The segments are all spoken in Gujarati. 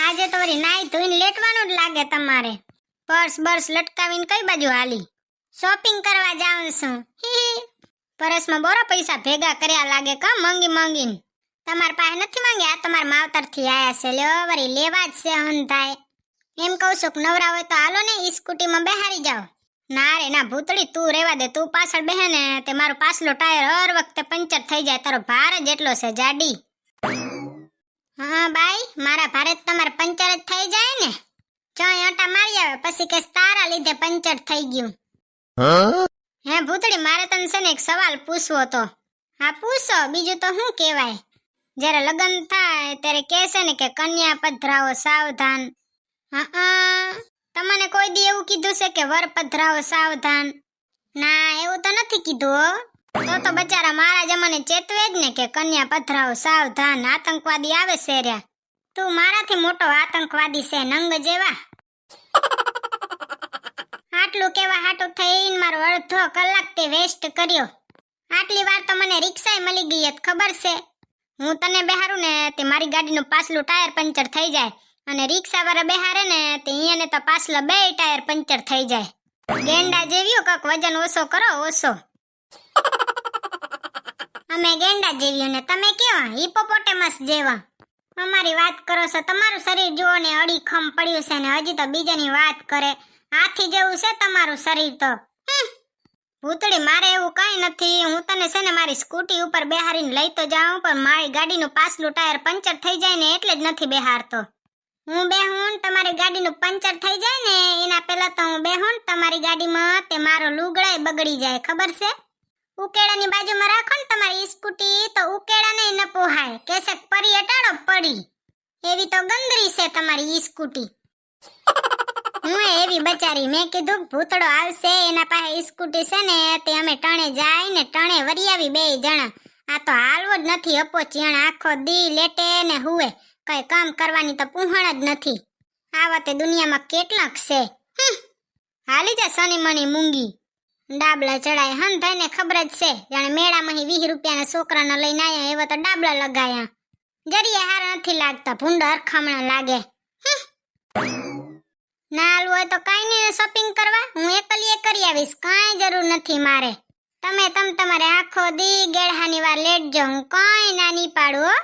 આજે તો વળી નાઈ ધોઈને લેટવાનું જ લાગે તમારે. પર્સ બર્સ લટકાવીને કઈ બાજુ હાલી? શોપિંગ કરવા જાઉં છું. પરસમાં બોરા પૈસા ભેગા કર્યા લાગે કા માંગી માંગીને. તમાર પાસે નથી માંગ્યા, આ તમારા માવતરથી આયા છે. લ્યો વળી લેવા જ છે હંધાય. એમ કહું છું કે નવરા હોય તો હાલો ને ઈ સ્કૂટીમાં બેહારી જાઓ. ના રે ના ભૂતળી, તું રેવા દે. તું પાછળ બેહે ને તે મારો પાછલો ટાયર હર વખતે પંચર થઈ જાય. તારો ભાર જ એટલો છે જાડી. હા બાઈ, મારા ભારે તમારે પંચર જ થઈ જાય ને. ચોય આટા મારી આવે પછી કે તારા લીધે પંચર થઈ ગયું. હે ભૂતળી, મારે તને છે ને એક સવાલ પૂછવો હતો. હા પૂછો, બીજું તો શું કહેવાય. જ્યારે લગ્ન થાય ત્યારે કહેશે ને કે કન્યા પધરાવો સાવધાન. તમને કોઈ દી એવું કીધું છે કે વર પધરાવો સાવધાન? ના, એવું તો નથી કીધું હો. તો બચારા મારા જમાને ચેતવે જ ને કે કન્યા પધરાવો સાવધાન, આતંકવાદી આવે છે ર્યા. તું મારાથી મોટો આતંકવાદી છે નંગ જેવા. આટલું કેવા હાટું થઈને મારો અડધો કલાક તે વેસ્ટ કર્યો. આટલી વાર તો મને રિક્ષાય મળી ગઈ હતી, ખબર છે. હું તને બેહારું ને તે મારી ગાડીનું પાછલું ટાયર પંચર થઈ જાય, અને રિક્ષા વાળા બેહારે ને તે અહીંયાને તો પાછલા બે ટાયર પંચર થઈ જાય. ગેંડા જેવ્યું કક વજન ઓછો કરો ઓછો. અમે ગેંડા જેવ્યું ને તમે કેવા હિપોપોટેમસ જેવા. અમારી વાત કરો છો, તમારું શરીર જુઓ ને અડીખમ પડ્યું છે ને હજી તો બીજાની વાત કરે. હાથી જેવું છે તમારું શરીર તો. ભૂતળી, મારે એવું કઈ નથી. હું તને છે ને મારી સ્કૂટી ઉપર બેહારીને લઈ તો જાઉં, પણ મારી ગાડીનું પાછલું ટાયર પંચર થઈ જાય ને એટલે જ નથી બેહારતો. હું બેહું તમારી ગાડીનું પંચર થઈ જાય ને એના પહેલા તો હું બેહું તમારી ગાડીમાં તે મારો લુગડાય બગડી જાય, ખબર છે. ઉકેડાની બાજુમાં રાખો ને તમારી સ્કૂટી તો ઉકેડા નહીં ન પોહાય. કેસક પરી અટાડો પડી. એવી તો ગંદરી છે તમારી ઈ સ્કૂટી. હું એવી બચારી, મેં કીધું ભૂતડો આવશે એના પાસે સ્કૂટી છે ને તે અમે ટણે જાય ને ટણે વરી આવી બે જણા. આ તો હાલવો જ નથી અપો ચિયાણ, આખો દી લેટે ને હુએ, કઈ કામ કરવાની તો પૂહણ જ નથી. આવા તે દુનિયામાં કેટલાક છે. હાલી જા સની મની મૂંગી. ડાબલા ચડાય હન થઈને ખબર જ છે જાણે મેળામાં 20 રૂપિયાના છોકરાને લઈને આયા એવા તો ડાબલા લગાયા. જરીએ હારા નથી લાગતા, ભૂંડા હરખામણા લાગે. ના હાલવું હોય તો કઈ નહીં શોપિંગ કરવા, હું એકલીએ કરી આવીશ, કાંઈ જરૂર નથી મારે. તમે તમારે આખો દી ગેળહાની વાર લેટજો, હું કઈ ના નહીં પાડું હો.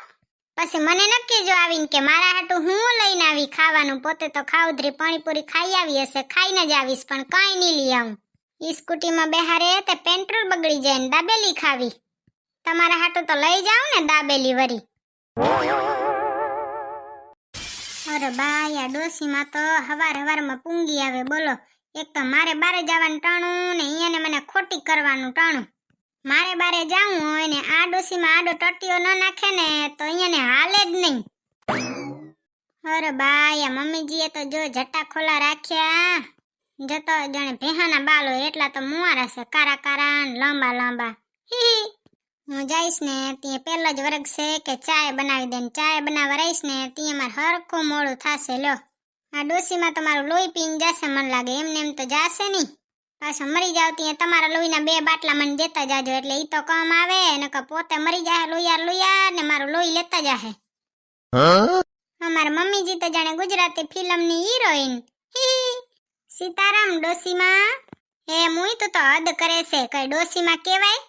પછી મને નક્કી જો આવીને કે મારા હાટું હું લઈને આવી ખાવાનું. પોતે તો ખાઉધરી પાણીપુરી ખાઈ આવી હશે, ખાઈને જ આવીશ, પણ કઈ નહીં લઈ આવું. ઈ સ્કૂટીમાં બેહારે તે પેટ્રોલ બગડી જાય ને દાબેલી ખાવી. તમારા હાટું તો લઈ જાઉં ને દાબેલી વરી. અરે બાય, આ ડોસીમાં તો હવારમાં પૂંગી આવે બોલો. એક તો મારે બારે જવાનું ટાણું ને અહીંયાને મને ખોટી કરવાનું ટાણું. મારે બારે જાવું હોય ને આ ડોસીમાં આડો ટટીઓ ન નાખે ને તો અહીંયાને હાલે જ નહીં. અરે બાય, આ મમ્મીજીએ તો જો જટા ખોલા રાખ્યા. જતો જાણે ભેહાના બાલ હોય એટલા તો મુવારા છે, કારા કારા ને લાંબા લાંબા. હું જઈશ ને ત્યાં પહેલો જ વર્ગ છે કે ચાય બનાવી દે ને ચાય બનાવવા રહીશ ને ત્યાં મારે હરખું મોડું થશે. લો આ ડોસીમાં તો મારું લોહી પીને જશે મન લાગે, એમને એમ તો જાશે નહીં. પાછા મરી જાવ ત્યાં તમારા લોહીના 2 બાટલા મને દેતા જાજો એટલે ઈ તો કામ આવે ને. પોતે મરી જાય લોહિયાર ને મારું લોહી લેતા જાહે. અમારા મમ્મીજી તો જાણે ગુજરાતી ફિલ્મની હિરોઈન. સીતારામ ડોસીમાં. એ મુઈ તો હદ કરે છે, કઈ ડોસીમાં કહેવાય?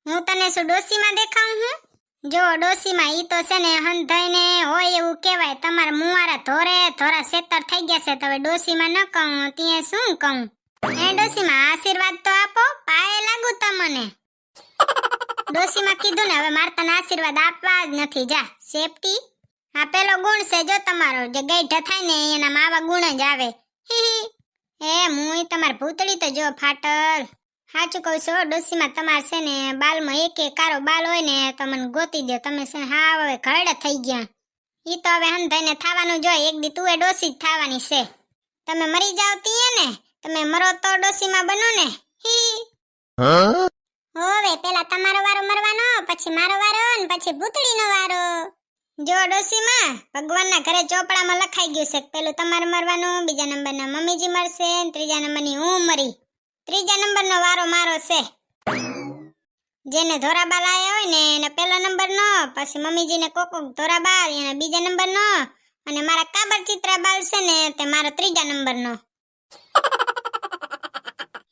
હું તને શું ડોસીમાં દેખાઉં હું? જો ડોસીમાં ઈ તો છે ને હંધાઈને હોય એવું કહેવાય. તમારા મુવારા ધોરા સેતર થઈ ગયા છે, તો હવે ડોસીમાં ન કહું ત્યાં શું કહું? એ ડોસીમાં આશીર્વાદ તો આપો, પાયે લાગુ તમને. ડોસીમાં કીધું ને હવે મારે તને આશીર્વાદ આપવા જ નથી. જા સેફટી. આ પેલો ગુણ છે જો તમારો, જે ગઈઢા થાય ને એનામાં આવા ગુણ જ આવે. એ મુઈ તમાર ભૂતળી તો જો ફાટલ. સાચું કહું છું ડોસીમાં, તમારે છે ને બાલમાં એક કારો બાલ હોય ને તો મને ગોતી દો. તમે છે હા હવે ઘરડા થઈ ગયા. ઈ તો હવે હંધાઈને થવાનું જોઈએ, એક દી તું એ ડોસી જ થવાની છે. તમે મરી જાવ તીએ ને, તમે મરો તો ડોસીમાં બનો ને. હવે પેલા તમારો વારો મરવાનો, પછી મારો વારો ને પછી ભૂતળીનો વારો. જો ડોસીમાં ભગવાનના ઘરે ચોપડામાં લખાઈ ગયું છે, પેલું તમારે મરવાનું, બીજા નંબરના મમ્મીજી મરશે, ત્રીજા નંબરની હું મરી. ત્રીજા નંબરનો વારો મારો છે. જેને ધોરાબાલ આયા હોય ને એને પહેલો નંબર નો, પછી મમ્મીજીને કોક ધોરાબાલ એને બીજા નંબર નો, અને મારા કાબર ચિત્રા બાલ છે ને તે મારો 3જા નંબરનો.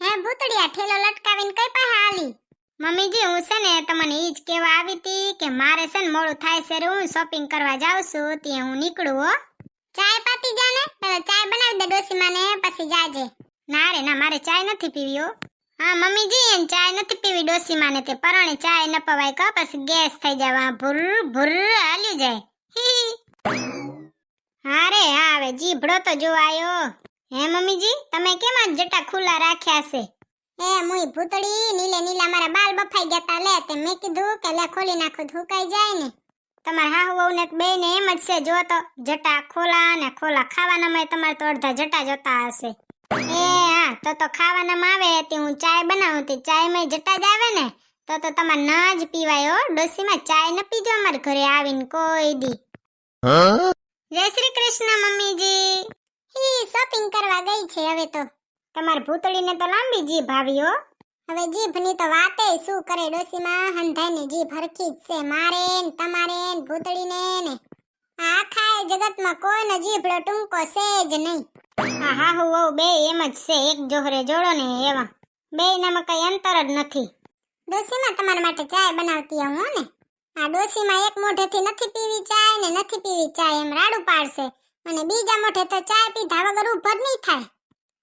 હે ભૂતડિયા ઠેલો લટકાવીને કઈ પાસે આલી? મમ્મીજી હું છે ને તમને ઈ જ કહેવા આવી હતી કે મારે છે ને મોડું થાય છે રે, હું શોપિંગ કરવા જાઉં છું, ત્યાં હું નીકળું હો. ચાય પાતી જાને, પેલા ચાય બનાવી દે ડોસીમાને પછી જાજે. ના રે ના, મારે ચાય નથી પીવી હો. હા મમ્મીજી એને ચાય નથી પીવી ડોસીમાને, તે પરણે ચાય ન પવાય કા, પછી ગેસ થઈ જાય, ભુર ભુર હાલ્યું જાય. હા રે હા, હવે જીભડો તો જો આયો. હે મમ્મીજી તમે કેમ આ જટા ખુલ્લા રાખ્યા છે? એ મુઈ ભૂતડી નીલે નીલા મારા બાલ બફાઈ ગયા તા, લે તે મેં કીધું કે લે ખોલી નાખો ધુકાઈ જાય ને. તમારા હાહુ વહુને બેયને એમ જ છે, જો તો જટા ખોલા ને ખોલા. ખાવાનામાં તમારે તો અડધા જટા જતા હશે. એ હા તો ખાવાનામાં આવે તે હું ચાય બનાવું, તે ચાયમાં જટા જ આવે ને, તો તમારે ન જ પીવાય હો. ડોસીમાં ચાય ન પીજો અમારે ઘરે આવીને કોઈ દી. જય શ્રી કૃષ્ણ મમ્મીજી. હી શોપિંગ કરવા ગઈ છે હવે તો. તમાર ભૂતળીને તો લાંબી જીભ આવી હો. હવે જીભની તો વાતે શું કરે ડોસીમાં, હંધાઈની જીભ હરખી જ છે, મારે ને તમારે ને ભૂતળીને ને. આખા જગતમાં કોઈનો જીભડો ટૂંકો છે જ નહીં. હા હા હું વહુ બે એમ જ છે, એક જોહરે જોડો ને એવા. બેયનામાં કઈ અંતર જ નથી. ડોસીમાં તમારા માટે ચાય બનાવતી હું ને. આ ડોસીમાં એક મોઢેથી નથી પીવી ચાય ને નથી પીવી ચાય એમ રાડું પાડશે, અને બીજા મોઢે તો ચાય પીધા વગર ઉભર નહીં થાય.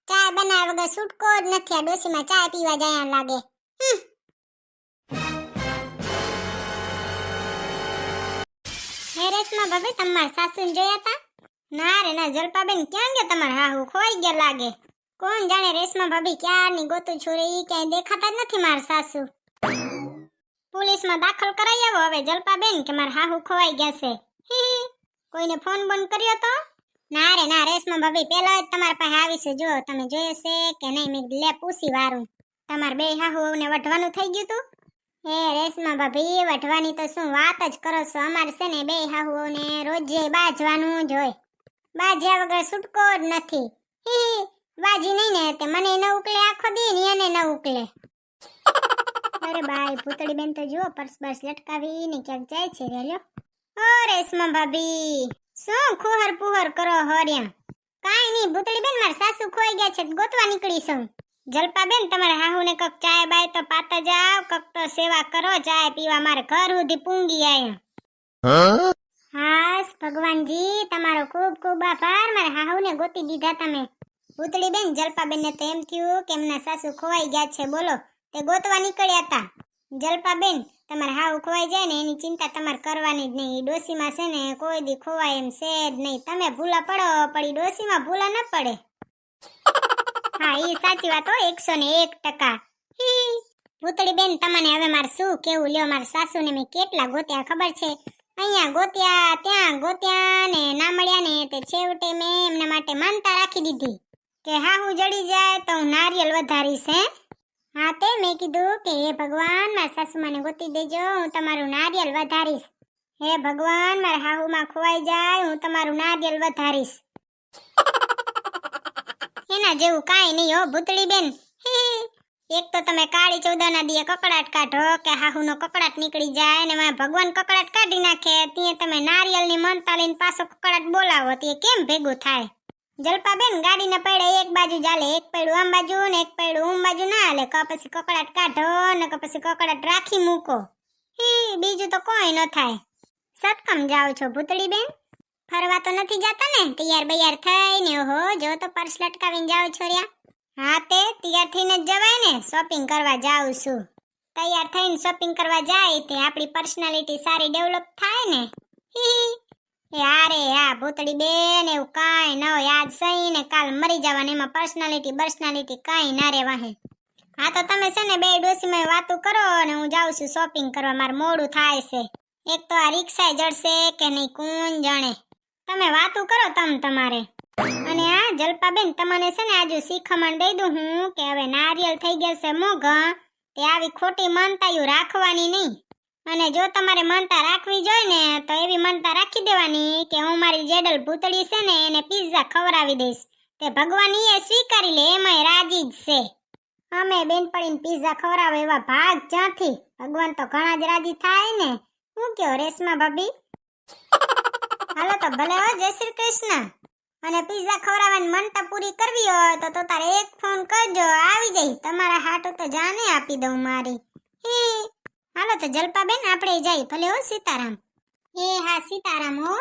ચાય બનાવ્યા વગર છૂટકો જ નથી. આ ડોસીમાં ચાય પીવા જાય લાગે. હે રેશમા ભાભી તમારા સાસુને જોયા તા? ના રે ના, જલપાબેન ક્યાં ગયા તમારા હાહુ? ખોઈ ગયા લાગે. કોણ જાણે રેશમા ભાભી ક્યારની ગોતું છોરી, ક્યાંય દેખાતા જ નથી મારા સાસુ. પોલીસમાં દાખલ કરાઈ આવો હવે જલપાબેન કે મારા હાહુ ખોવાઈ ગયા છે. કોઈને ફોન બોન કર્યો તો? ના રે ના રેશમા ભાભી પેલા જ તમારા પાસે આવી છે, જો તમે જોયો છે કે નહીં? મેં લે પૂછી વારું. તમાર બે હાહુને વઢવાનું થઈ ગયું તું? હે રેશમા ભાભી વઢવાની તો શું વાત જ કરો છો, અમારે છે ને બે હાહુને રોજે બાજવાનું જ હોય. બાજ્યા વગર છૂટકો જ નથી. બાજી નહીં ને તે મને ન ઉકલે આખો દી ને એને ન ઉકલે. અરે બાય ભૂતળી બેન તો જો પર્સ બર્સ લટકાવીને ક્યાંક જાય છે રે લ્યો. ઓ રેશમા ભાભી શું ખુહર પુહર કરો હર્યા? કાઈ નહીં ભૂતળી બેન, મારા સાસુ ખોઈ ગયા છે, ગોતવા નીકળી છું. જલપા બેન તમારા હાહુને કક ચાય બાય તો પાતા જાવ, કક તો સેવા કરો, ચાય પીવા મારે ઘર સુધી પૂંગી આયા. હાસ ભગવાનજી તમારો ખૂબ ખૂબ આભાર, મારા હાહુને ગોતી દીધા તમે. ભૂતળી બેન જલપા બેનને તો એમ થયું કે એમના સાસુ ખોવાઈ ગયા છે, બોલો તે ગોતવા નીકળ્યા હતા. જલપા બેન તમારા હાહુ ખોવાઈ જાય ને એની ચિંતા તમારે કરવાની જ નહીં. ડોસીમાં છે ને કોઈ દી ખોવાય એમ છે જ નહીં. તમે ભૂલા પડો પડી ડોસીમાં ભૂલા ન પડે. હા ઈ સાચી વાત હો, 101%. ભૂતળી બેન તમને હવે મારે શું કેવું લ્યો, મારા સાસુને મેં કેટલા ગોત્યા ખબર છે? અહીંયા ગોત્યા ત્યાં ગોત્યા ને ના મળ્યા ને તે છેવટે મેં એમના માટે માનતા રાખી દીધી કે હાહુ જડી જાય તો હું નારિયેલ વધારીશ. હા તે મેં કીધું કે હે ભગવાન મારા સાસુમાને ગોતી દેજો, હું તમારું નારિયેલ વધારીશ. હે ભગવાન મારા હાહુમાં ખોવાઈ જાય, હું તમારું નારિયેલ વધારીશ. એના જેવું કાંઈ નહીં હો ભૂતળી બેન. એક તો તમે કાળી ચૌદના દીએ કકડાટ કાઢો કે હાહુનો કકડાટ નીકળી જાય, ને મારા ભગવાન કકડાટ કાઢી નાખે, ત્યાં તમે નારિયેલની મનતા લઈને પાછો કકડાટ બોલાવો, તે કેમ ભેગું થાય? જલપા બેન ગાડીને પડે એક બાજુ ચાલે, એક પૈડું આમ બાજુ ને એક પૈડું ઉમ બાજુ ના હાલે. પછી કકડાટ કાઢો ને પછી કકડાટ રાખી મૂકો. બીજું તો કોઈ ન થાય. સતકમ જાઓ છો ભૂતળી બેન? ફરવા તો નથી જતા ને? તૈયાર બૈયાર થઈને ઓહો જો તો પર્સ લટકાવીને જાઓ છો રહ્યા. હા તે તૈયાર થઈને જ જવાય ને, શોપિંગ કરવા જાઉં છું. તૈયાર થઈને શોપિંગ કરવા જાય તે આપણી પર્સનાલિટી સારી ડેવલપ થાય ને. એ આરે આ ભૂતળી બેન એવું કાંઈ ન હોય, આજ સહી ને કાલ મરી જવાનું, એમાં પર્સનાલિટી કાંઈ ના રે વાહે. હા તો તમે છે ને બે ડોસીમાં વાતું કરો અને હું જાઉં છું શોપિંગ કરવા, મારે મોડું થાય છે. એક તો આ રિક્ષા જડશે કે નહીં કોણ જાણે. તમે વાતું કરો તમારે. અને આ જલપા બેન તમને છે ને આજુ શીખમણ દઈ દઉં હું કે હવે નારિયેલ થઈ ગયા છે મોંઘા, તે આવી ખોટી માનતાયું રાખવાની નહીં. અને જો તમારે માનતા રાખવી જોઈએ ને તો એવી માનતા રાખી દેવાની કે હું મારી જેડલ ભૂતળી છે ને એને પિઝા ખવડાવી દઈશ, તે ભગવાન એ સ્વીકારી લે, એમાંય રાજી જ છે. અમે બેનપણીને પિઝા ખવડાવે એવા ભાગ ક્યાંથી? ભગવાન તો ઘણા જ રાજી થાય ને. શું કયો રેશમા ભાભી? હાલો તો ભલે હો, જય શ્રી કૃષ્ણ. અને પીઝા ખવડાવવાની મનતા પૂરી કરવી હોય તો તારે એક ફોન કરજો, આવી જઈ. તમારા હાટુ તો જાને આપી દઉં મારી. હી હાલો તો જલપાબેન આપણે જઈ. ભલે હો સીતારામ. એ હા સીતારામ હો.